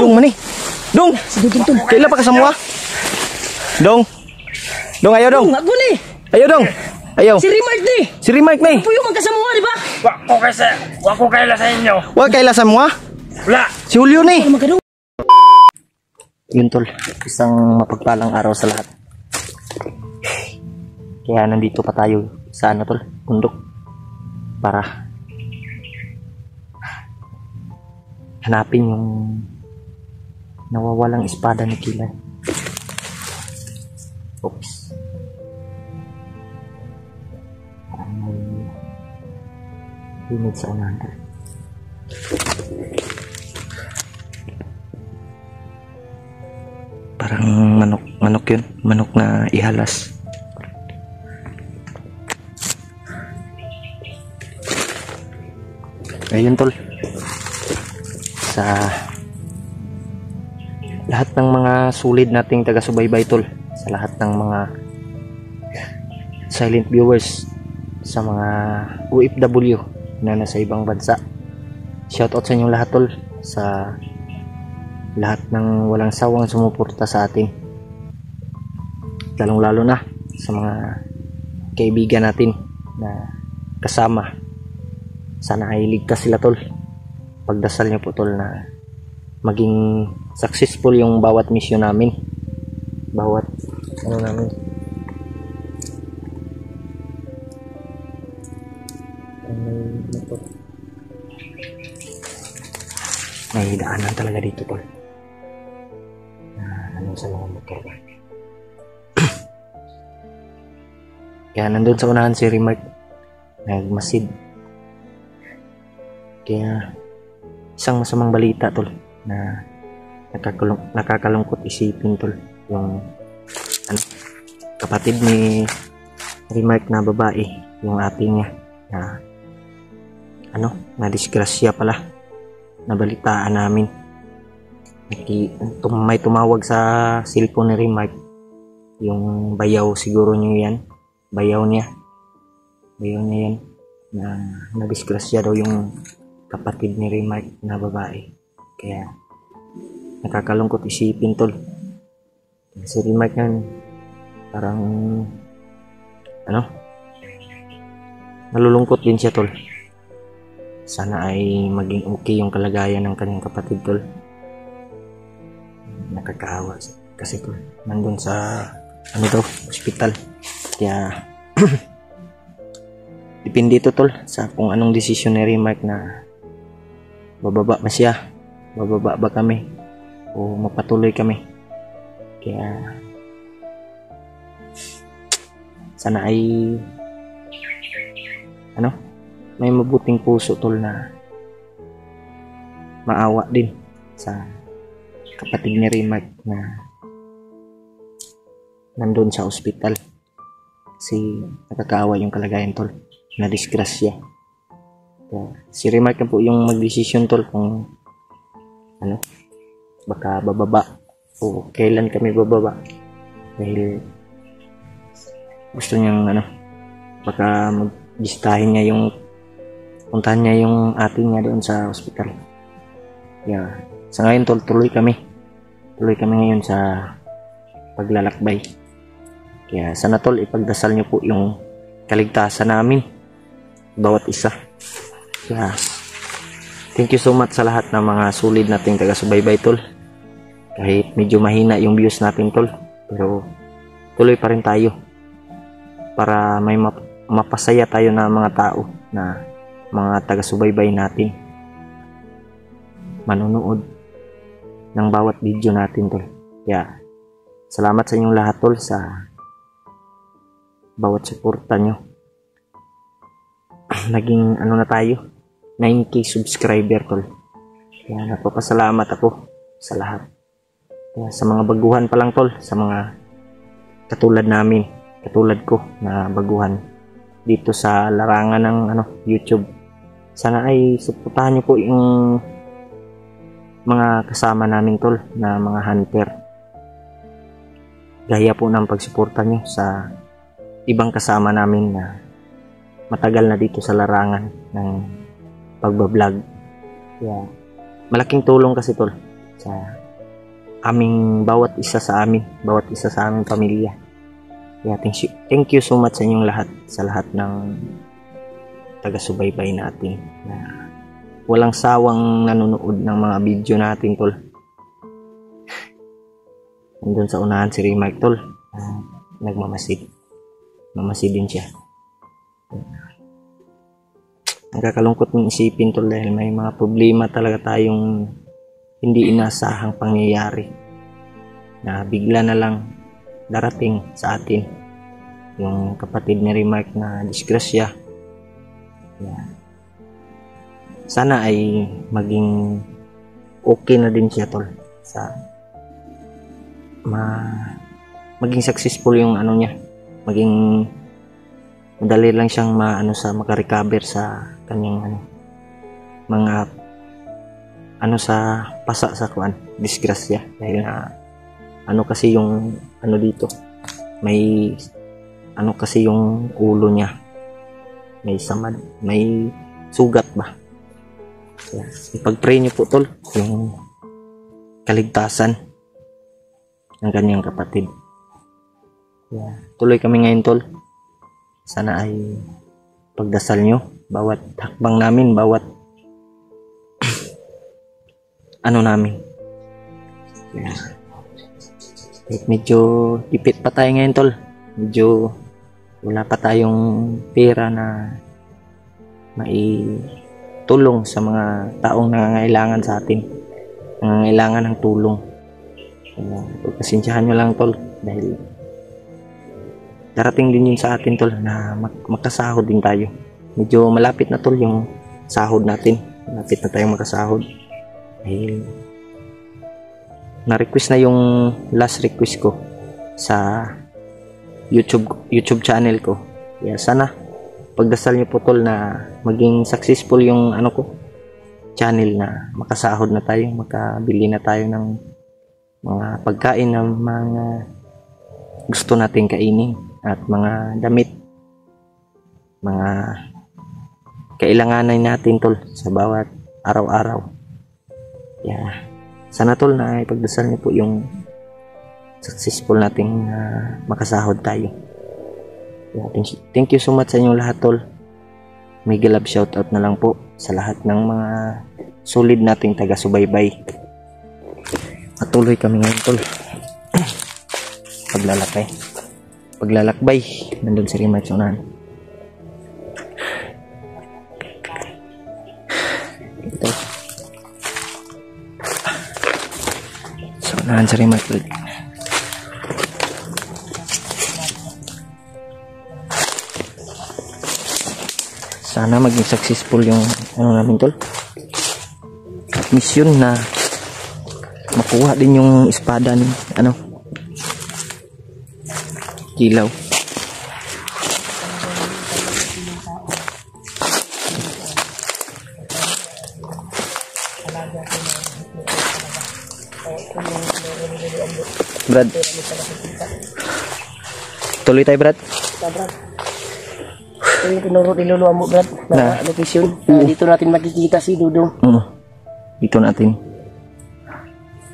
Dong mani. Dong. Kaila pa ka sa mua? Dong. Dong ayo dong. Ako ni. Ayo dong. Ayo. Si Remark ni. Si Remark ni. Puyo magkasamuha, di ba? Wa ko kaila sa inyo. Wa kaila sa mua? Wala. Si Julio ni. Magkadong. Yun tol, isang mapagpalang araw sa lahat. Kaya nandito pa tayo sa ano tol, bundok para hanapin yung nawawalang espada ni Kilay. Oops. Parang may limit sa unahan. Parang manok yun, manok na ihalas. Ayun tol, sa lahat ng mga sulid nating taga-subaybay tol, sa lahat ng mga silent viewers, sa mga OFW na nasa ibang bansa, shoutout sa inyong lahat tol, sa lahat ng walang sawang sumuporta sa atin, lalong lalo na sa mga kaibigan natin na kasama. Sana ay ligtas sila tol. Pagdasal niyo po tol na maging successful yung bawat mission namin, bawat ano namin. May daanan talaga dito tol. Ano sa mga mukha. Kaya nandun sa unahan si Remark, nagmasid. Kaya isang masamang balita tol na nakakalungkot isipin tol, yung ano, kapatid ni Remark na babae, yung ate niya na ano, na disgrasya pala, nabalitaan namin. May tumawag sa cellphone ni Remark, yung bayaw siguro niyo yan, bayaw niya yan, na nadisgrasya daw yung kapatid ni Remark na babae. Kaya nakakalungkot isipin tol. Si Remark yan parang ano, nalulungkot din siya tol. Sana ay maging okay yung kalagayan ng kanyang kapatid tol. Nakakaawa kasi tol, nandun sa ano daw, hospital. Kaya depende ito tol sa kung anong desisyon ni Remark, na bababa ba siya, bababa ba kami, o mapatuloy kami. Kaya sana ay ano, may mabuting puso tol na maawa din sa kapatid ni Remark na nandun sa ospital, kasi nakakaawa yung kalagayan tol, na disgrasya. Si Remark na po yung magdesisyon tol kung ano, baka bababa o kailan kami bababa, dahil gusto niyang ano, baka magbistahin niya yung, puntahan niya yung ate niya doon sa ospital. Kaya sa ngayon tol, tuloy kami ngayon sa paglalakbay. Kaya sana tol, ipagdasal niyo po yung kaligtasan namin, bawat isa. Kaya thank you so much sa lahat ng mga sulit nating taga-subaybay tol. Kahit medyo mahina yung views natin tol, pero tuloy pa rin tayo para may mapasaya tayo na mga tao, na mga taga-subaybay natin, manunood ng bawat video natin tol. Kaya salamat sa inyong lahat tol sa bawat suporta nyo. Naging ano na tayo, 9K subscriber tol. Kaya nagpapasalamat ako sa lahat. Kaya sa mga baguhan pa lang tol, sa mga katulad namin, katulad ko na baguhan dito sa larangan ng ano, YouTube, sana ay suportahan niyo po yung mga kasama namin tol na mga hunter, gaya po ng pagsuporta nyo sa ibang kasama namin na matagal na dito sa larangan ng pagbablog. Kaya malaking tulong kasi tol sa bawat isa sa aming pamilya. Kaya thank you so much sa inyong lahat, sa lahat ng taga-subaybay natin na walang sawang nanonood ng mga video natin, tol. Nandun sa unahan si Remark, tol. Nagmamasid. Mamasid din siya. Nakakalungkot ng isipin, tol, dahil may mga problema talaga tayong hindi inasahang pangyayari na bigla na lang darating sa atin. Yung kapatid ni Remark na disgrasya. Sana ay maging okay na din siya, tol, sa maging successful yung ano niya, maging madali lang siyang makarecover sa kanyang mga sa pasa sa disgrasya, dahil kasi yung dito, may kasi yung ulo niya, may samad, may sugat ba. Ipag-pray niyo po, tol, yung kaligtasan ng kanyang kapatid. Tuloy kami ngayon, tol. Sana ay pagdasal nyo bawat hakbang namin, bawat namin. Medyo ipit pa tayo ngayon, tol. Medyo wala pa tayong pera na maitulong sa mga taong nangangailangan sa atin, nangangailangan ng tulong. Pagpasensyahan nyo lang, tol, dahil darating din yun sa atin, tol, na makasahod din tayo. Medyo malapit na, tol, yung sahod natin. Malapit na tayong makasahod. Dahil na-request na yung last request ko sa YouTube channel ko. Kaya sana pagdasal niyo po, tol, na maging successful yung channel, na makasahod na tayo, makabili na tayo ng mga pagkain na mga gusto nating kainin, at mga damit, mga kailanganin natin, tol, sa bawat araw-araw. Sana, tol, na ipagdasal niyo po yung successful nating makasahod tayo. Thank you so much sa inyong lahat, tol. Mega love shoutout na lang po sa lahat ng mga solid nating taga-subaybay. Patuloy kami ngayon, tol. Paglalakbay. Nandun si Remark sa unahan. Ito. Sa unahan si Remark, tol. Sana maging successful yung namin, tol, mission na makuha din yung espada ni Kilaw. Brad, tuloy tayo, Brad. Yung tinuro ni Lolo Ambo, Brad, na location. Dito natin makikita si Dudong. Dito natin.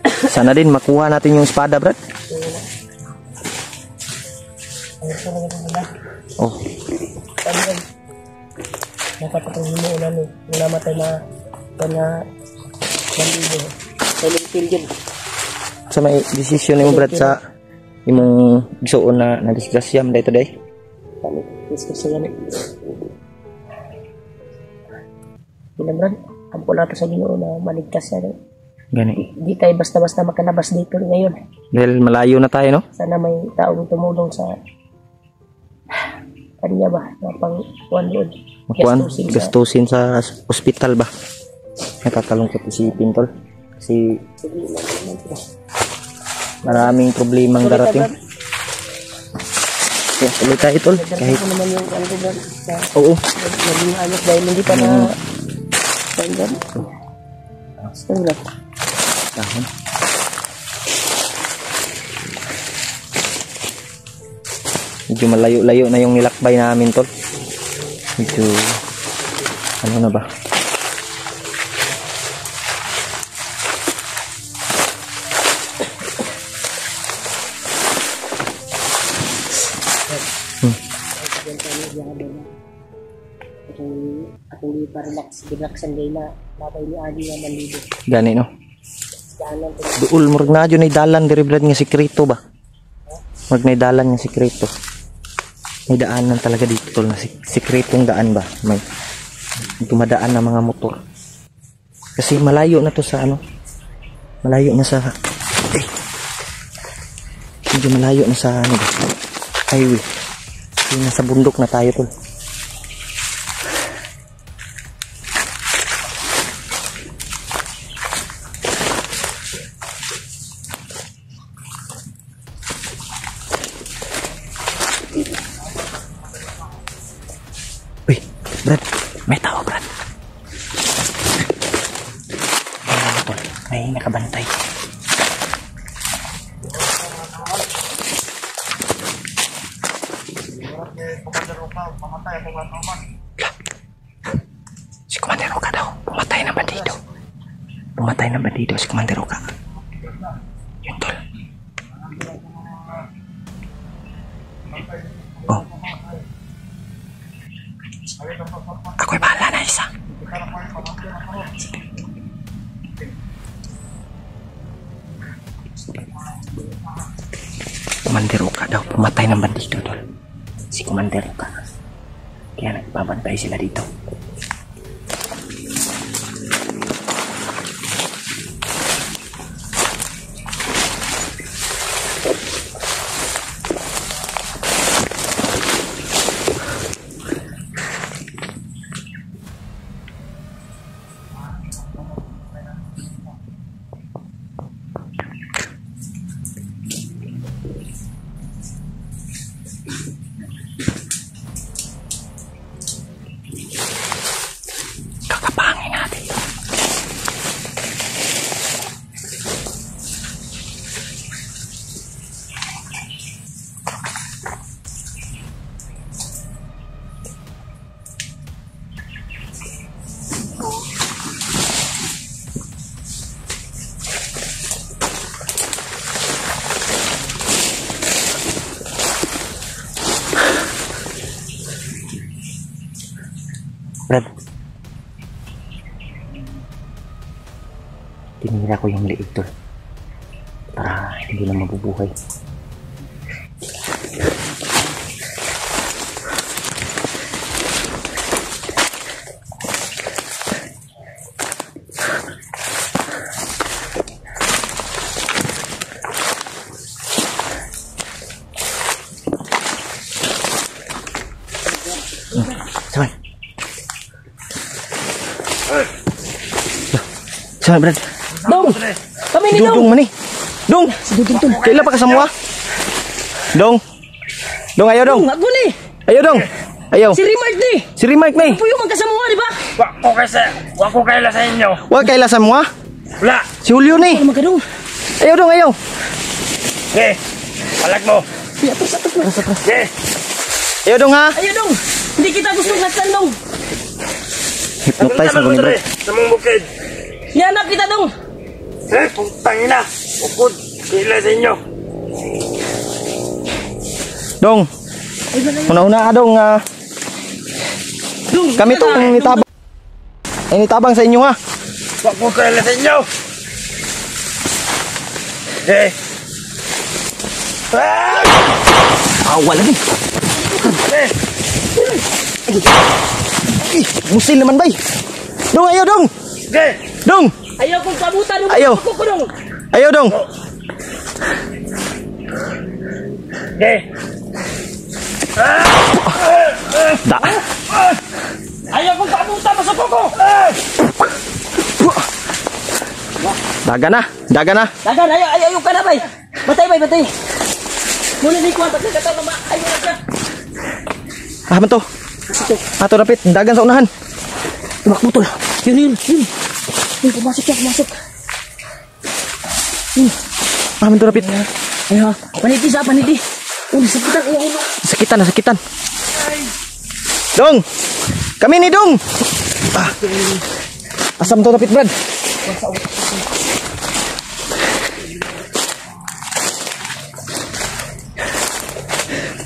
Sana din makuha natin yung espada, Brad. Oh. Dapat itong himuunan eh. Yung namatay na bandido. Silent kill yun. Sa may desisyon mo, Brad, sa imong gisuon na disgrasya mo dito, day? Disgrasya yan eh. Brad, ampo nato sa Ginoo na maligtas yan eh. Gani. Di tayo basta-basta makalabas dito ngayon. Dahil malayo na tayo, no? Sana may taong tumulong sa kanya ba, na pang doon. Gastusin sa ospital ba? Nakakalungkot isipin, tol. Kasi maraming problemang darating. Kaya tuloy tayo, tol. Kahit naman yung Brad, oo. naging ayos dahil hindi pa na Brad. Brad. Dahon. Medyo malayo-layo na yung nilakbay namin, tol. Medyo na ba? Akong relaxan day na babay ni Adi nga manlido. Gani no. Dalan to. Duul murag na jud nay dalan diri brad nga sekreto ba. Murag nay dalan nga sekreto. May daanan talaga dito tol na sekretong daan ba. May dumadaan na mga motor. Kasi malayo na to sa ano. Malayo na sa medyo malayo na sa ano ba? Highway. Kasi nasa bundok na tayo tol. Uy, Brad, may tao, Brad. Ano tol? May nakabantay. Si Commander Roca daw. Pumatay ng bandido. Pumatay ng bandido si Commander Roca. Yun tol. Oh. Ako'y bahala na isa. Commander Roca daw. Pumatay ng bandido tol. Si Commander Roca. Kaya nagbabantay sila dito. Kakapangin natin to. Brad, tinira ko yung liig tol para hindi na mabubuhay. Saman. Saman, Brad. Dong! Kami ni Dong! Dong man eh. Dong! Kailan pa ka sa mua? Dong! Dong, ayaw dong! Ako ni! Ayaw dong! Ayaw! Si Remark ni! Si Remark na eh! Puyo magkasamuha, di ba? Wa ko kaila sa inyo. Huwag kaila sa mua? Wala. Si Julio na eh! Ano magkadong? Ayaw dong, ayaw! Okay. Palag mo. Atras mo. Okay. Ayaw dong ha! Ayaw Dong! Hindi kita gusto laksan Dong! Hypnotize na ko ni Brad. Sa mong bukid. Yanap kita Dong! Putang ina. Ukod. Kaila sa inyo. Dong! Una-una ka dong Dong! kami tong nitabang. Ay nitabang sa inyo ha! Wa ko kaila sa inyo. Okay. Wala ni! Okay. Musil naman bay! Dong, ayaw dong! Okay. Dong! Ayaw kong pabutan Dong! Ayaw. Ako ko Dong! Ayaw dong! Okay. Da! Ayaw kong pabutan! Masok ko! Daga na! Daga na! Dagan! Ayaw ka na bay! Batay bay! Batay! Muna ni Kuwan! Pagkakataw na ayaw na ka! Ah, man to! Ato napit! Dagan sa unahan! Tumakbo tol! Yun! Yun! Pumasok siya! Pumasok! Ah, man to napit! Ayaw! Paniti sa paniti! Sakitan! Ulo! Sakitan na, sakitan! Dong! Kami ni Dong! Ah. Asam to napit, Brad!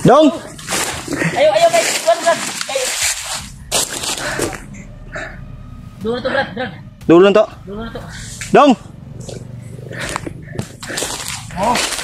Dong! Ayo, guys. Tuan, Brad. Ayo. Dulu to, Brad. Dulon to. Dulu to. Dong! Oh.